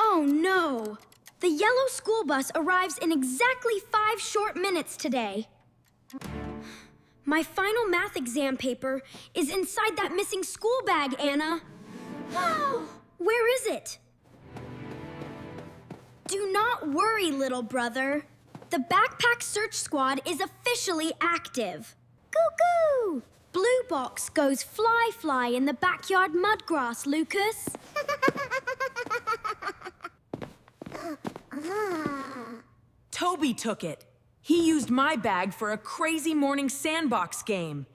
Oh no! The yellow school bus arrives in exactly 5 short minutes today. My final math exam paper is inside that missing school bag, Anna. Where is it? Do not worry, little brother. The backpack search squad is officially active. Goo-goo! Blue box goes fly-fly in the backyard mudgrass, Lucas. Toby took it. He used my bag for a crazy morning sandbox game.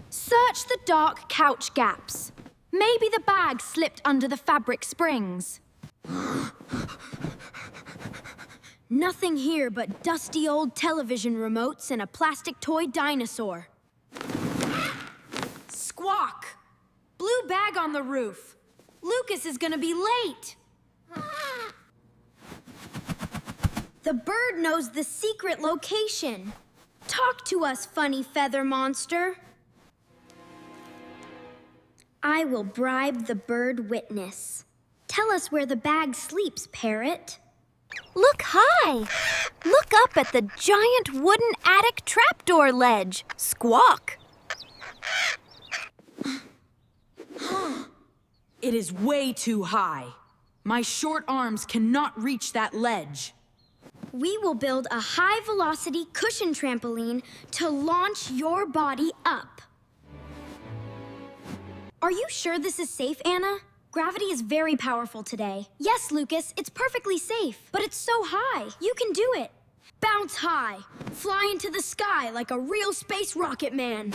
Search the dark couch gaps. Maybe the bag slipped under the fabric springs. Nothing here but dusty old television remotes and a plastic toy dinosaur. Squawk! Blue bag on the roof. Lucas is gonna be late. The bird knows the secret location. Talk to us, funny feather monster. I will bribe the bird witness. Tell us where the bag sleeps, parrot. Look high! Look up at the giant wooden attic trapdoor ledge. Squawk! It is way too high. My short arms cannot reach that ledge. We will build a high-velocity cushion trampoline to launch your body up. Are you sure this is safe, Anna? Gravity is very powerful today. Yes, Lucas, it's perfectly safe, but it's so high. You can do it. Bounce high. Fly into the sky like a real space rocket man.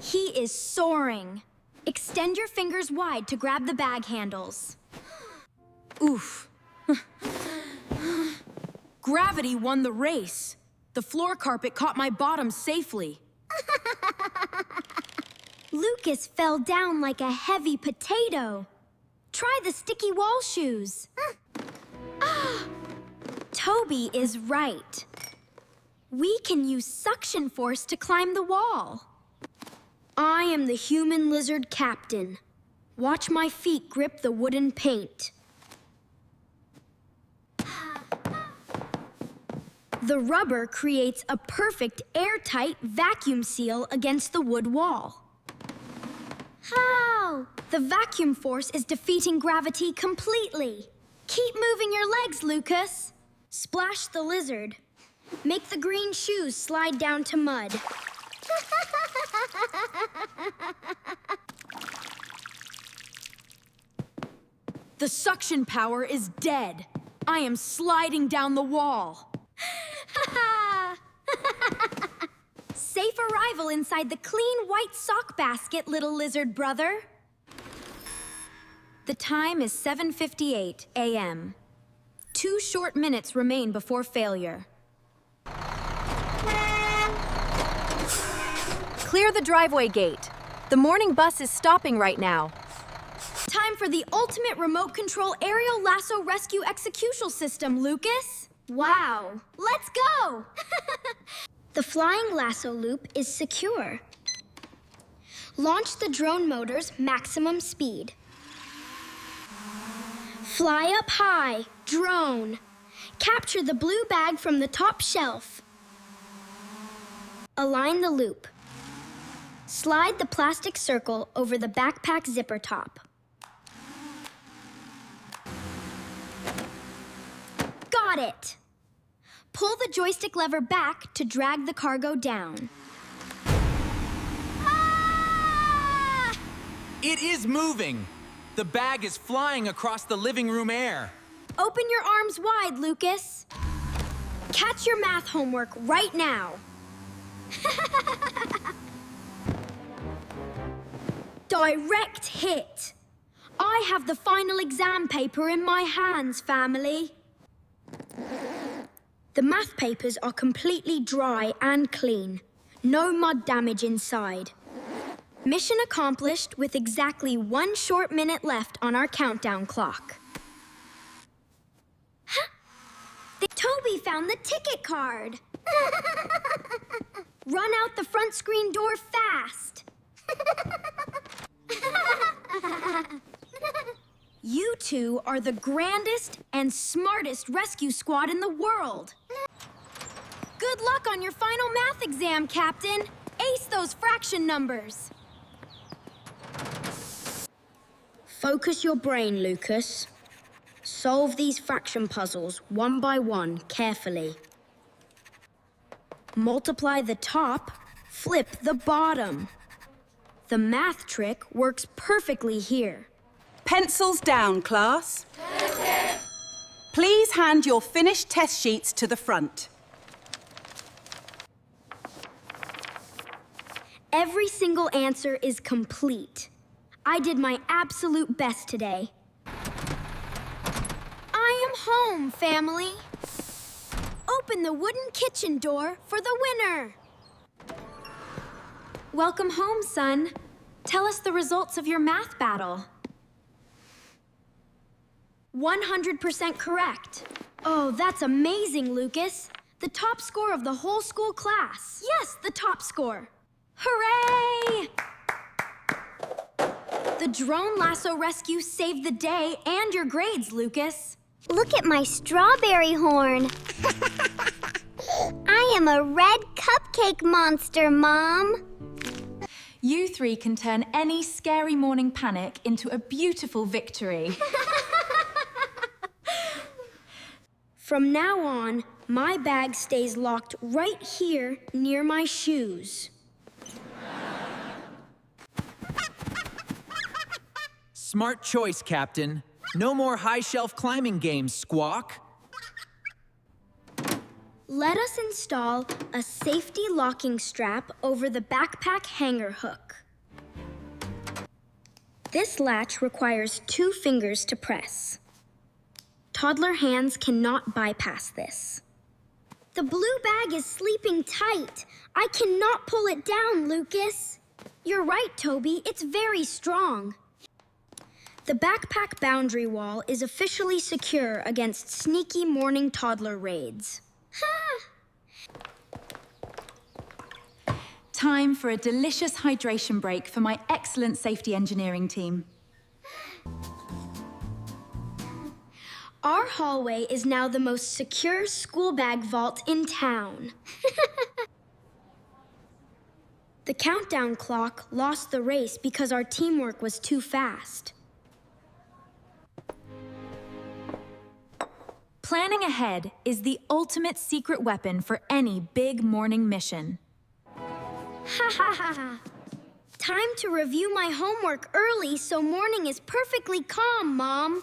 He is soaring. Extend your fingers wide to grab the bag handles. Oof. Gravity won the race. The floor carpet caught my bottom safely. Lucas fell down like a heavy potato. Try the sticky wall shoes. Toby is right. We can use suction force to climb the wall. I am the human lizard captain. Watch my feet grip the wooden paint. The rubber creates a perfect airtight vacuum seal against the wood wall. How? The vacuum force is defeating gravity completely. Keep moving your legs, Lucas. Splash the lizard. Make the green shoes slide down to mud. The suction power is dead. I am sliding down the wall. Safe arrival inside the clean white sock basket, little lizard brother. The time is 7:58 a.m. 2 short minutes remain before failure. Clear the driveway gate. The morning bus is stopping right now. Time for the ultimate remote control aerial lasso rescue execution system, Lucas. Wow. Let's go! The flying lasso loop is secure. Launch the drone motor's maximum speed. Fly up high, drone. Capture the blue bag from the top shelf. Align the loop. Slide the plastic circle over the backpack zipper top. Got it! Pull the joystick lever back to drag the cargo down. Ah! It is moving! The bag is flying across the living room air. Open your arms wide, Lucas. Catch your math homework right now. Direct hit. I have the final exam paper in my hands, family. The math papers are completely dry and clean. No mud damage inside. Mission accomplished with exactly 1 short minute left on our countdown clock. Toby found the ticket card. Run out the front screen door fast. You two are the grandest and smartest rescue squad in the world. Good luck on your final math exam, Captain. Ace those fraction numbers. Focus your brain, Lucas. Solve these fraction puzzles one by one, carefully. Multiply the top, flip the bottom. The math trick works perfectly here. Pencils down, class. Please hand your finished test sheets to the front. Every single answer is complete. I did my absolute best today. I am home, family. Open the wooden kitchen door for the winner. Welcome home, son. Tell us the results of your math battle. 100% correct. Oh, that's amazing, Lucas. The top score of the whole school class. Yes, the top score. Hooray! The drone lasso rescue saved the day and your grades, Lucas. Look at my strawberry horn. I am a red cupcake monster, Mom. You three can turn any scary morning panic into a beautiful victory. From now on, my bag stays locked right here near my shoes. Smart choice, Captain. No more high-shelf climbing games, Squawk. Let us install a safety locking strap over the backpack hanger hook. This latch requires 2 fingers to press. Toddler hands cannot bypass this. The blue bag is sleeping tight. I cannot pull it down, Lucas. You're right, Toby. It's very strong. The backpack boundary wall is officially secure against sneaky morning toddler raids. Time for a delicious hydration break for my excellent safety engineering team. Our hallway is now the most secure school bag vault in town. The countdown clock lost the race because our teamwork was too fast. Planning ahead is the ultimate secret weapon for any big morning mission. Ha ha ha ha. Time to review my homework early so morning is perfectly calm, Mom.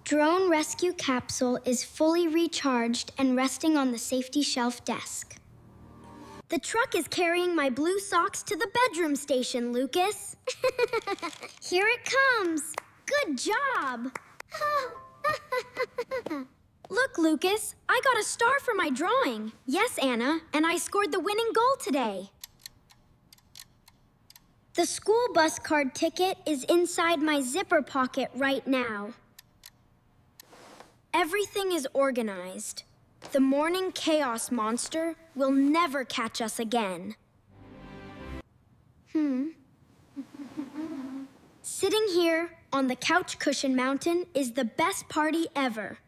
Drone rescue capsule is fully recharged and resting on the safety shelf desk. The truck is carrying my blue socks to the bedroom station, Lucas. Here it comes. Good job. Look, Lucas, I got a star for my drawing. Yes, Anna, and I scored the winning goal today. The school bus card ticket is inside my zipper pocket right now. Everything is organized. The morning chaos monster will never catch us again. Sitting here on the couch cushion mountain is the best party ever.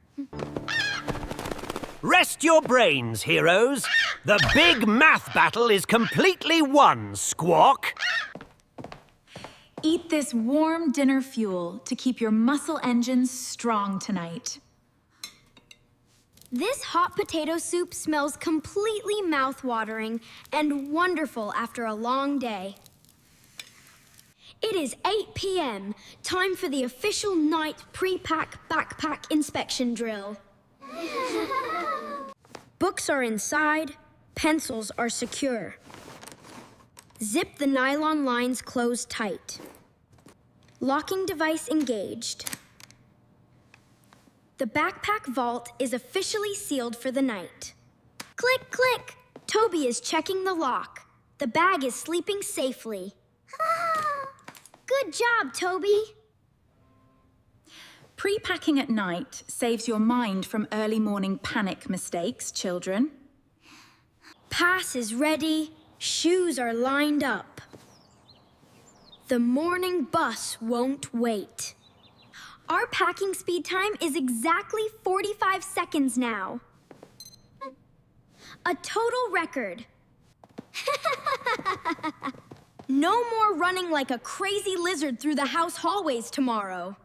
Rest your brains, heroes. The big math battle is completely won, Squawk. Eat this warm dinner fuel to keep your muscle engines strong tonight. This hot potato soup smells completely mouth-watering and wonderful after a long day. It is 8 p.m., time for the official night pre-pack backpack inspection drill. Books are inside, pencils are secure. Zip the nylon lines closed tight. Locking device engaged. The backpack vault is officially sealed for the night. Click, click. Toby is checking the lock. The bag is sleeping safely. Good job, Toby. Pre-packing at night saves your mind from early morning panic mistakes, children. Pass is ready, shoes are lined up. The morning bus won't wait. Our packing speed time is exactly 45 seconds now. A total record. No more running like a crazy lizard through the house hallways tomorrow.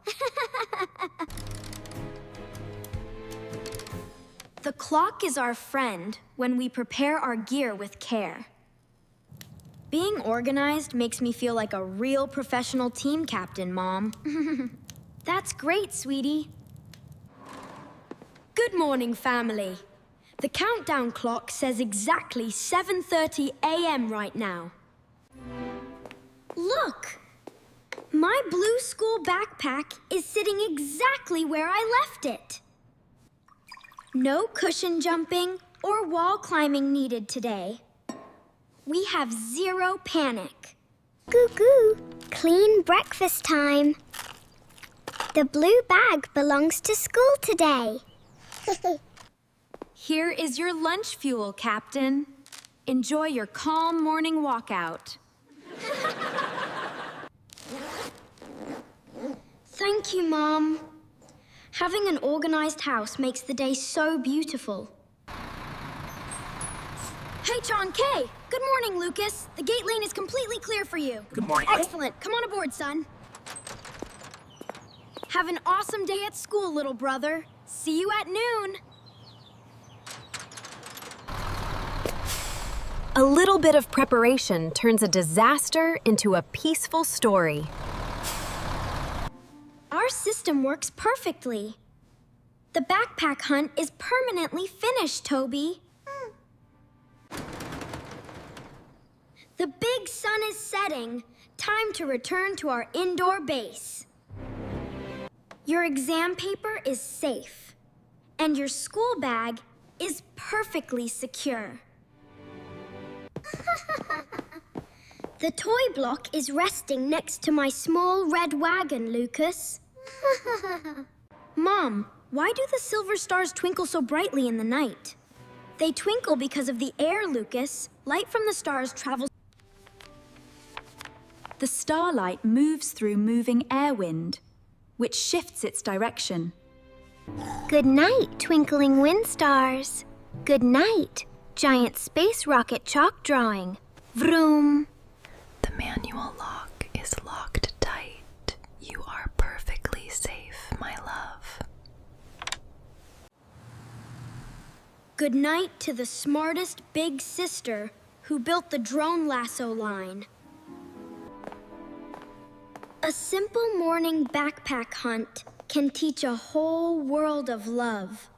The clock is our friend when we prepare our gear with care. Being organized makes me feel like a real professional team captain, Mom. That's great, sweetie. Good morning, family. The countdown clock says exactly 7:30 a.m. right now. Look! My blue school backpack is sitting exactly where I left it. No cushion jumping or wall climbing needed today. We have zero panic. Goo-goo, clean breakfast time. The blue bag belongs to school today. Here is your lunch fuel, Captain. Enjoy your calm morning walkout. Thank you, Mom. Having an organized house makes the day so beautiful. Hey, John K. Good morning, Lucas. The gate lane is completely clear for you. Good morning. Excellent. Come on aboard, son. Have an awesome day at school, little brother. See you at noon. A little bit of preparation turns a disaster into a peaceful story. Our system works perfectly. The backpack hunt is permanently finished, Toby. The big sun is setting. Time to return to our indoor base. Your exam paper is safe, and your school bag is perfectly secure. The toy block is resting next to my small red wagon, Lucas. Mom, why do the silver stars twinkle so brightly in the night? They twinkle because of the air, Lucas. Light from the stars travels. The starlight moves through moving air wind, which shifts its direction. Good night, twinkling wind stars. Good night, giant space rocket chalk drawing. Vroom. The manual lock is locked tight. You are perfectly safe, my love. Good night to the smartest big sister who built the drone lasso line. A simple morning backpack hunt can teach a whole world of love.